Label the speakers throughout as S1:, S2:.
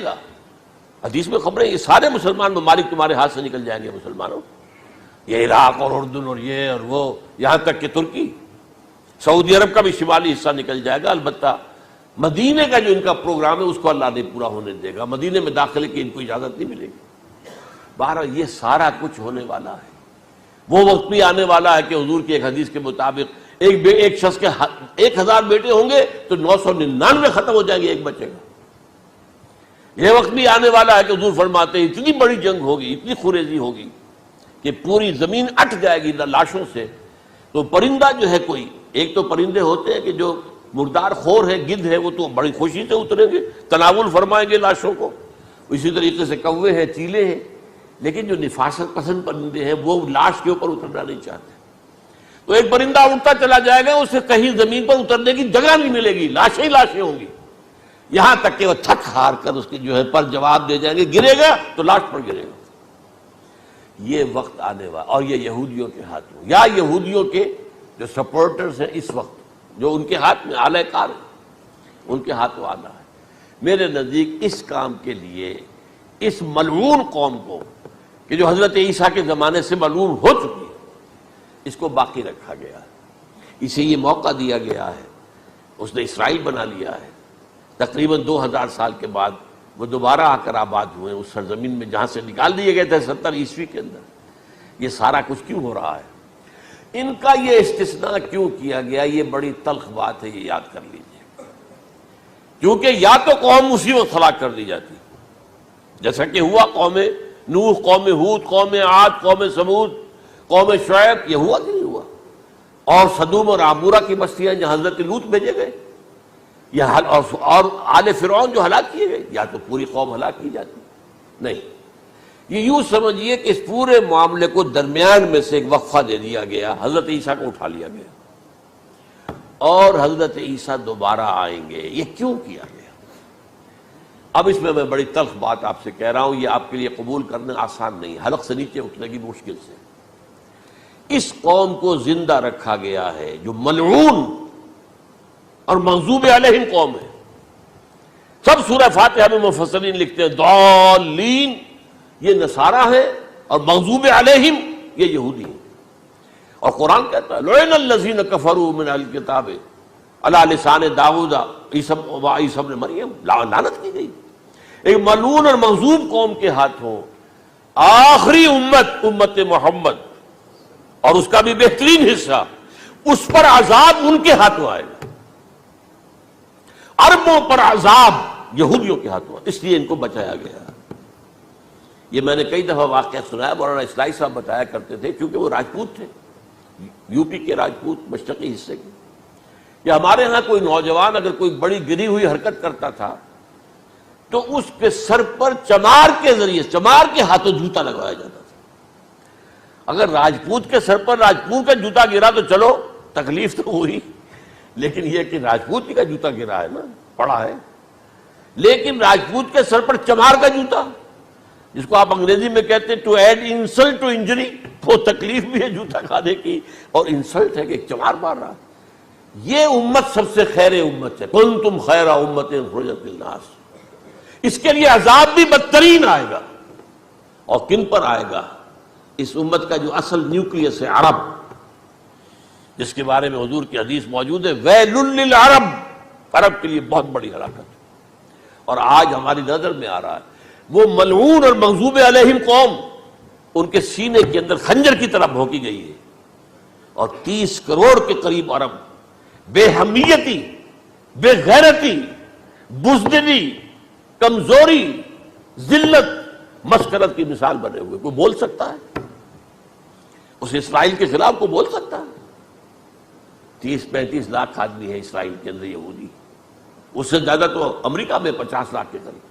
S1: گا. حدیث میں خبریں یہ سارے مسلمان ممالک تمہارے ہاتھ سے نکل جائیں گے مسلمانوں، یہ عراق اور اردن اور یہ اور وہ، یہاں تک کہ ترکی، سعودی عرب کا بھی شمالی حصہ نکل جائے گا. البتہ مدینے کا جو ان کا پروگرام ہے اس کو اللہ نہیں پورا ہونے دے گا، مدینے میں داخلے کی ان کو اجازت نہیں ملے گی. بہرحال یہ سارا کچھ ہونے والا ہے. وہ وقت بھی آنے والا ہے کہ حضور کی ایک حدیث کے مطابق ایک شخص کے 1000 بیٹے ہوں گے تو 999 ختم ہو جائیں گے، ایک بچے گا. یہ وقت بھی آنے والا ہے کہ حضور فرماتے ہیں اتنی بڑی جنگ ہوگی، اتنی خوریزی ہوگی کہ پوری زمین اٹ جائے گی لاشوں سے. تو پرندہ جو ہے کوئی، ایک تو پرندے ہوتے ہیں کہ جو مردار خور ہے، گدھ ہے، وہ تو بڑی خوشی سے اتریں گے، تناول فرمائیں گے لاشوں کو. اسی طریقے سے کوے ہیں، چیلے ہیں. لیکن جو نفاست پسند پرندے ہیں وہ لاش کے اوپر اترنا نہیں چاہتے. تو ایک پرندہ اڑتا چلا جائے گا، اسے کہیں زمین پر اترنے کی جگہ نہیں ملے گی، لاشیں ہی لاشیں ہوں گی، یہاں تک کہ وہ تھک ہار کر اس کے جو ہے پر جواب دے جائیں گے، گرے گا تو لاش پر گرے گا. یہ وقت آنے والا، اور یہ یہودیوں کے ہاتھوں، یا یہودیوں کے جو سپورٹرز ہیں اس وقت، جو ان کے ہاتھ میں آلہ کار ہیں، ان کے ہاتھوں آنا ہے. میرے نزدیک اس کام کے لیے اس ملعون قوم کو کہ جو حضرت عیسیٰ کے زمانے سے ملعون ہو چکی ہے، اس کو باقی رکھا گیا ہے، اسے یہ موقع دیا گیا ہے. اس نے اسرائیل بنا لیا ہے. تقریباً 2000 سال کے بعد وہ دوبارہ آ کر آباد ہوئے اس سرزمین میں جہاں سے نکال دیے گئے تھے 70 عیسوی کے اندر. یہ سارا کچھ کیوں ہو رہا ہے؟ ان کا یہ استثناء کیوں کیا گیا؟ یہ بڑی تلخ بات ہے، یہ یاد کر لیجیے. کیونکہ یا تو قوم اسی وقت ہلاک کر دی جاتی، جیسا کہ ہوا قوم نوح، قوم ہود، قوم عاد، قوم ثمود، قوم شعیب. یہ ہوا کہ نہیں ہوا؟ اور صدوم اور عمورہ کی بستیاں جہاں حضرت لوط بھیجے گئے، اور آل فرعون جو ہلاک کیے گئے. یا تو پوری قوم ہلاک کی جاتی، نہیں. یہ یوں سمجھیے کہ اس پورے معاملے کو درمیان میں سے ایک وقفہ دے دیا گیا، حضرت عیسیٰ کو اٹھا لیا گیا، اور حضرت عیسیٰ دوبارہ آئیں گے. یہ کیوں کیا گیا؟ اب اس میں بڑی تلخ بات آپ سے کہہ رہا ہوں، یہ آپ کے لیے قبول کرنا آسان نہیں، حلق سے نیچے اٹھنے کی مشکل سے. اس قوم کو زندہ رکھا گیا ہے جو ملعون اور مغضوب علیہم قوم ہے. سب سورہ فاتحہ میں مفسرین لکھتے ہیں ضالین یہ نصارہ ہیں، اور مغضوب علیہم یہ یہودی ہیں. اور قرآن کہتا ہے لعن الذین کفروا من اہل الکتاب علی لسان داؤد وعیسی ابن مریم، لعنت کی گئی. ایک ملعون اور مغضوب قوم کے ہاتھوں آخری امت محمد، اور اس کا بھی بہترین حصہ، اس پر عذاب ان کے ہاتھوں آئے گا. عربوں پر عذاب یہودیوں کے ہاتھوں، اس لیے ان کو بچایا گیا. یہ میں نے کئی دفعہ واقعہ سنایا، مولانا اصلاحی صاحب بتایا کرتے تھے، کیونکہ وہ راجپوت تھے، یو پی کے راجپوت، مشرقی حصے کے. کہ ہمارے ہاں کوئی نوجوان اگر کوئی بڑی گری ہوئی حرکت کرتا تھا تو اس کے سر پر چمار کے ذریعے، چمار کے ہاتھوں جوتا لگوایا جاتا تھا. اگر راجپوت کے سر پر راجپوت کا جوتا گرا تو چلو تکلیف تو ہوئی، لیکن یہ کہ راجپوت کا جوتا گرا ہے نا، پڑا ہے. لیکن راجپوت کے سر پر چمار کا جوتا، جس کو آپ انگریزی میں کہتے ہیں to add insult to injury, وہ تکلیف بھی ہے جوتا کھانے کی، اور انسلٹ ہے کہ ایک چمار مار رہا. یہ امت سب سے خیر امت ہے، کنتم خیر امت اخرجت للناس. اس کے لیے عذاب بھی بدترین آئے گا. اور کن پر آئے گا؟ اس امت کا جو اصل نیوکلیس ہے عرب، جس کے بارے میں حضور کی حدیث موجود ہے ویل للعرب، عرب کے لیے بہت بڑی ہلاکت. اور آج ہماری نظر میں آ رہا ہے وہ ملعون اور مغضوب علیہم قوم، ان کے سینے کے اندر خنجر کی طرح بھونکی گئی ہے. اور 30 کروڑ کے قریب عرب بے حمیتی، بے غیرتی، بزدلی، کمزوری، ذلت، مسکرت کی مثال بنے ہوئے. کوئی بول سکتا ہے اس اسرائیل کے خلاف؟ کو بول سکتا ہے؟ 30-35 لاکھ آدمی ہے اسرائیل کے اندر یہودی، اس سے زیادہ تو امریکہ میں 50 لاکھ کے قریب.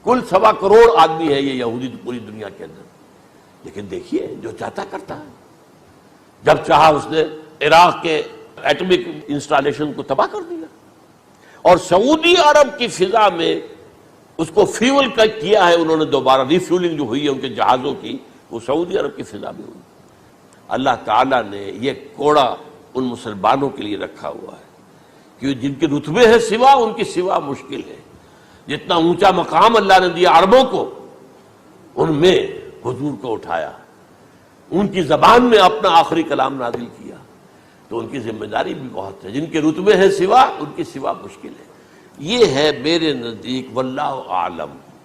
S1: کل 1.25 کروڑ آدمی ہے یہ یہودی پوری دنیا کے اندر. لیکن دیکھیے جو چاہتا کرتا ہے. جب چاہا اس نے عراق کے ایٹمک انسٹالیشن کو تباہ کر دیا، اور سعودی عرب کی فضا میں اس کو فیول کا کیا ہے انہوں نے. دوبارہ ریفیولنگ جو ہوئی ہے ان کے جہازوں کی، وہ سعودی عرب کی فضا میں ہوئی. اللہ تعالیٰ نے یہ کوڑا ان مسلمانوں کے لیے رکھا ہوا ہے کہ جن کے رتبے ہیں سوا، ان کی سوا مشکل ہے. جتنا اونچا مقام اللہ نے دیا عربوں کو، ان میں حضور کو اٹھایا، ان کی زبان میں اپنا آخری کلام نازل کیا، تو ان کی ذمہ داری بھی بہت ہے۔ جن کے رتبے ہیں سوا، ان کی سوا مشکل ہے۔ یہ ہے میرے نزدیک واللہ اعلم